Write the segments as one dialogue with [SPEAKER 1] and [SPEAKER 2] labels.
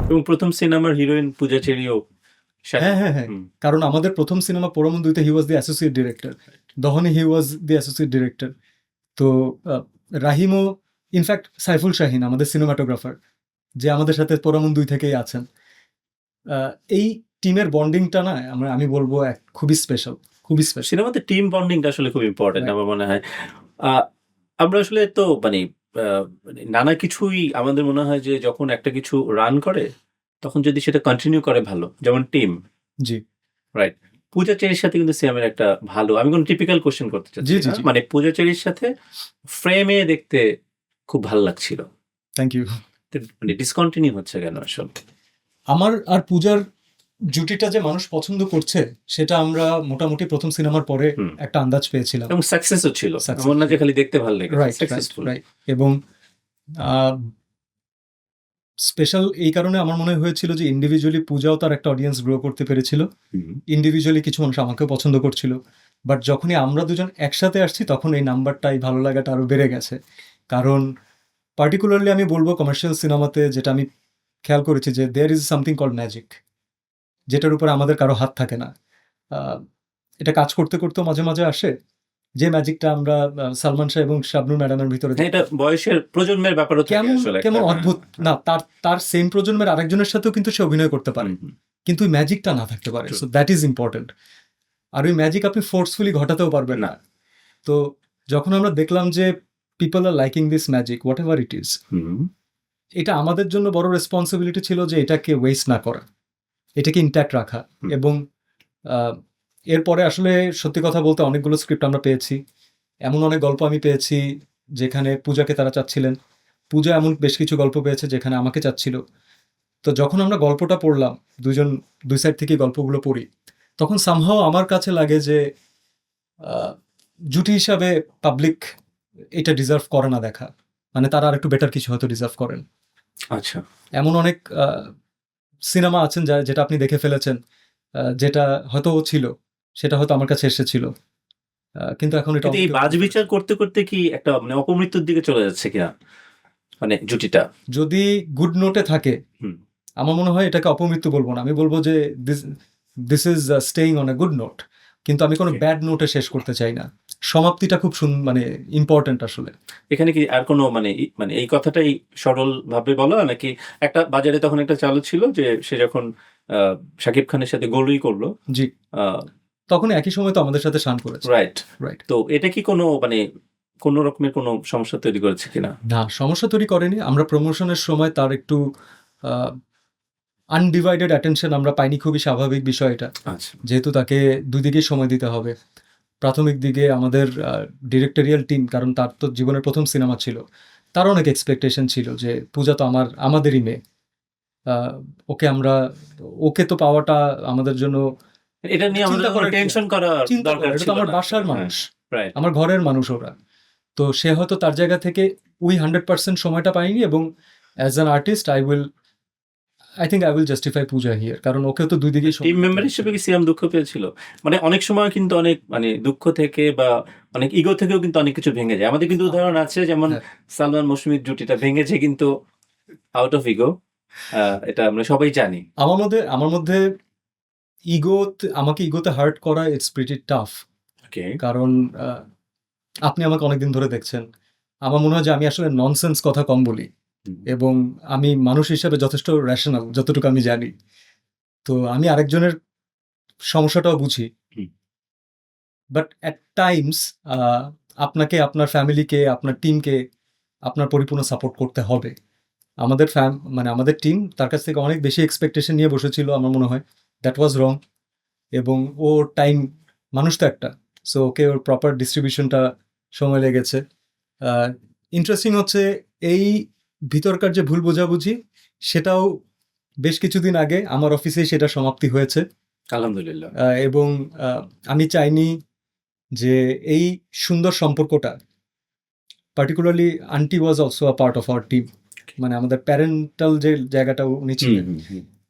[SPEAKER 1] এবং প্রথম সিনেমার হিরোইন পূজা চেরিও
[SPEAKER 2] হ্যাঁ হ্যাঁ হ্যাঁ, কারণ আমাদের প্রথম সিনেমা পোড়ামন দুইতে হি ওয়াজ দি অ্যাসোসিয়েট ডিরেক্টর, দহনে হি ওয়াজ দি অ্যাসোসিয়েট ডিরেক্টর। তো রাহিমও, ইনফ্যাক্ট সাইফুল শাহিন আমাদের সিনেমাটোগ্রাফার, যে আমাদের সাথে পোড়ামন দুই থেকেই আছেন। এই টিমের বন্ডিংটা না আমি বলবো খুবই স্পেশাল, খুবই স্পেশাল।
[SPEAKER 1] সিনেমাতে টিম বন্ডিংটা আসলে খুব ইম্পর্টেন্ট আমার মনে হয়। আমরা আসলে তো নানা কিছুই আমাদের মনে হয় যে যখন একটা কিছু রান করে তখন যদি সেটা কন্টিনিউ করে ভালো, যেমন টিম।
[SPEAKER 2] জি
[SPEAKER 1] রাইট। পূজা চেরির সাথে কিন্তু সিয়ামের একটা ভালো, আমি কোনো টিপিক্যাল কোশ্চেন করতে চাচ্ছি
[SPEAKER 2] জি জি
[SPEAKER 1] না,
[SPEAKER 2] জি,
[SPEAKER 1] মানে পূজা চেরির সাথে ফ্রেমে দেখতে খুব ভালো লাগছিল,
[SPEAKER 2] থ্যাংক ইউ।
[SPEAKER 1] মানে ডিসকন্টিনিউ হচ্ছে কেন আসলে?
[SPEAKER 2] আমার আর পূজার জুটিটা যে মানুষ পছন্দ করছে সেটা আমরা মোটামুটি প্রথম সিনেমার পরে একটা আন্দাজ পেয়েছিলাম,
[SPEAKER 1] এবং সাকসেসও ছিল, এমন না যে খালি দেখতে ভালো লেগেছে,
[SPEAKER 2] রাইট
[SPEAKER 1] সাকসেসফুল।
[SPEAKER 2] রাইট। এবং স্পেশাল এই কারণে আমার মনে হয়েছিল যে ইন্ডিভিজুয়ালি পূজাও তার একটা অডিয়েন্স গ্রো করতে পেরেছিল, ইন্ডিভিজুয়ালি কিছু মানুষ আমাকেও পছন্দ করছিল, বাট যখনই আমরা দুজন একসাথে আসছি তখন এই নাম্বারটা, এই ভালো লাগাটা আরও বেড়ে গেছে। কারণ পার্টিকুলারলি আমি বলবো কমার্শিয়াল সিনেমাতে যেটা আমি খেয়াল করেছি যে there is something called magic, যেটার উপরে আমাদের কারো হাত থাকে না। এটা কাজ করতে করতেও মাঝে মাঝে আসে, যে ম্যাজিকটা আমরা সালমান শাহ এবং শাবনূর ম্যাডামের ভিতরে
[SPEAKER 1] এটা বয়সের প্রজন্মের ব্যাপারও থাকে
[SPEAKER 2] কেমন
[SPEAKER 1] আসলে,
[SPEAKER 2] কেমন অদ্ভুত না, তার সেম প্রজন্মের আরেকজনের সাথেও কিন্তু সে অভিনয় করতে পারে, কিন্তু ওই ম্যাজিকটা না থাকতে পারে। So that is important. আর ওই ম্যাজিক আপনি ফোর্সফুলি ঘটাতেও পারবেন না। তো যখন আমরা দেখলাম যে people are liking this magic whatever it is, এটা আমাদের জন্য বড় রেসপন্সিবিলিটি ছিল যে এটাকে ওয়েস্ট না করা, এটাকে ইনট্যাক্ট রাখা। এবং এরপরে আসলে সত্যি কথা বলতে অনেকগুলো স্ক্রিপ্ট আমরা পেয়েছি, এমন অনেক গল্প আমি পেয়েছি যেখানে পূজাকে তারা চাচ্ছিলেন, পূজা এমন বেশ কিছু গল্প পেয়েছে যেখানে আমাকে চাচ্ছিল। তো যখন আমরা গল্পটা পড়লাম, দুই সাইড থেকে গল্পগুলো পড়ি, তখন সামহাও আমার কাছে লাগে যে জুটি হিসাবে পাবলিক এটা ডিজার্ভ করে না দেখা, মানে তারা আর একটু বেটার কিছু হয়তো ডিজার্ভ করেন।
[SPEAKER 1] আচ্ছা,
[SPEAKER 2] এমন অনেক সিনেমা আছেন যেটা আপনি দেখে ফেলেছেন, যেটা হয়তো ছিল, সেটা হয়তো আমার কাছে এসেছিল, কিন্তু এখন এটা
[SPEAKER 1] এই বাজ বিচার করতে করতে কি একটা মানে অপমৃত্যুর দিকে চলে যাচ্ছে কিনা, মানে জুটিটা
[SPEAKER 2] যদি গুড নোটে থাকে, আমার মনে হয় এটাকে অপমৃত্যু বলবো না, আমি বলবো যে this is staying on a good note, কিন্তু আমি কোনো ব্যাড নোটে শেষ করতে চাই না। সমাপ্তিটা খুব মানে ইম্পর্টেন্ট আসলে।
[SPEAKER 1] এখানে কি আর কোনো মানে এই কথাটাই সরল ভাবে বলা, নাকি একটা বাজারে তখন একটা চালু ছিল যে সে যখন শাকিব খানের সাথে গোলই করলো,
[SPEAKER 2] জি, তখন একই সময় তো আমাদের সাথে শান করেছে,
[SPEAKER 1] রাইট
[SPEAKER 2] রাইট।
[SPEAKER 1] তো এটা কি কোনো কোনো রকমের কোনো সমস্যা তৈরি করেছে কিনা?
[SPEAKER 2] না, সমস্যা তৈরি করেনি। আমরা প্রমোশনের সময় তার একটু আনডিভাইডেড অ্যাটেনশন আমরা পাইনি, খুবই স্বাভাবিক বিষয় এটা।
[SPEAKER 1] আচ্ছা,
[SPEAKER 2] যেহেতু তাকে দুই দিকেই সময় দিতে হবে। প্রাথমিক দিকে আমাদের ডিরেক্টরিয়াল টিম, কারণ তার তো জীবনের প্রথম সিনেমা ছিল, তার অনেক এক্সপেকটেশন ছিল যে পূজা তো আমাদেরই মেয়ে, ওকে তো পাওয়াটা আমাদের জন্য
[SPEAKER 1] এটা নিয়ে আমাদের কোনো টেনশন করা দরকার
[SPEAKER 2] এটা
[SPEAKER 1] ছিল
[SPEAKER 2] তো আমার
[SPEAKER 1] না।
[SPEAKER 2] বাসার মানুষ,
[SPEAKER 1] রাইট।
[SPEAKER 2] আমার ঘরের মানুষ ওরা। তো সে হয়তো তার জায়গা থেকে ওই 100% সময়টা পায়নি, এবং as an artist I think I will justify Puja here, কারণ ওকে তো দুই দিকেই
[SPEAKER 1] টিম মেম্বার হিসেবে কি সিয়াম দুঃখ পেয়েছিল? মানে অনেক সময় কিন্তু অনেক দুঃখ থেকে বা অনেক ইগো থেকেও কিন্তু অনেক কিছু ভেঙে যায়। আমাদের কিন্তু উদাহরণ আছে, যেমন সালমান মৌসুমীর জুটিটা ভেঙেছে কিন্তু আউট অফ ইগো, এটা আমরা সবাই জানি।
[SPEAKER 2] আমার মধ্যে আমাকে ইগোতে হার্ট করা ইটস প্রিটি টাফ। কারণ আপনি আমাকে অনেকদিন ধরে দেখছেন, আমার মনে হয় যে আমি আসলে ননসেন্স কথা কম বলি, এবং আমি মানুষ হিসেবে যথেষ্ট রেশনাল যতটুকু আমি জানি। তো আমি আরেকজনের সমস্যাটাও বুঝি, বাট অ্যাট টাইমস আপনাকে, আপনার ফ্যামিলিকে, আপনার টিমকে আপনার পরিপূর্ণ সাপোর্ট করতে হবে। আমাদের টিম তার কাছ থেকে অনেক বেশি এক্সপেকটেশন নিয়ে বসেছিল, আমার মনে হয় দ্যাট ওয়াজ রং। এবং ওর টাইম, মানুষ তো একটা, সো ওকে ওর প্রপার ডিস্ট্রিবিউশনটা সময় লেগেছে। ইন্টারেস্টিং হচ্ছে এই ভিতরকার যে ভুল বোঝাবুঝি, সেটাও বেশ কিছুদিন আগে আমার অফিসেই সেটা সমাপ্তি হয়েছে,
[SPEAKER 1] আলহামদুলিল্লাহ।
[SPEAKER 2] এবং আমি চাইনি যে এই সুন্দর সম্পর্কটা, particularly aunty was also a part of our team, মানে আমাদের প্যারেন্টাল যে জায়গাটা উনি ছিলেন,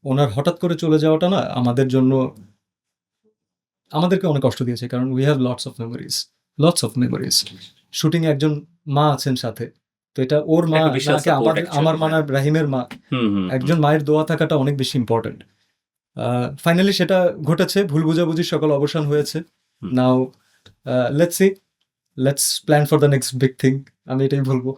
[SPEAKER 2] ওনার হঠাৎ করে চলে যাওয়াটা না আমাদেরকে অনেক কষ্ট দিয়েছে, কারণ we have lots of memories. শুটিংয়ে একজন মা আছেন সাথে, তো এটা ওর মা
[SPEAKER 1] একটা বিশাল
[SPEAKER 2] নাকি
[SPEAKER 1] support actually,
[SPEAKER 2] আমার মা না
[SPEAKER 1] হ্যাঁ।
[SPEAKER 2] রাহিমের মা,
[SPEAKER 1] হুম, হুম,
[SPEAKER 2] একজন মায়ের দোয়া থাকাটা অনেক বেশি ইম্পর্টেন্ট। ফাইনালি সেটা ঘটেছে, ভুল বোঝাবুঝির সকল অবসান হয়েছে।
[SPEAKER 1] Hmm.
[SPEAKER 2] Now let's plan for the next big thing, আমি এটাই বলবো।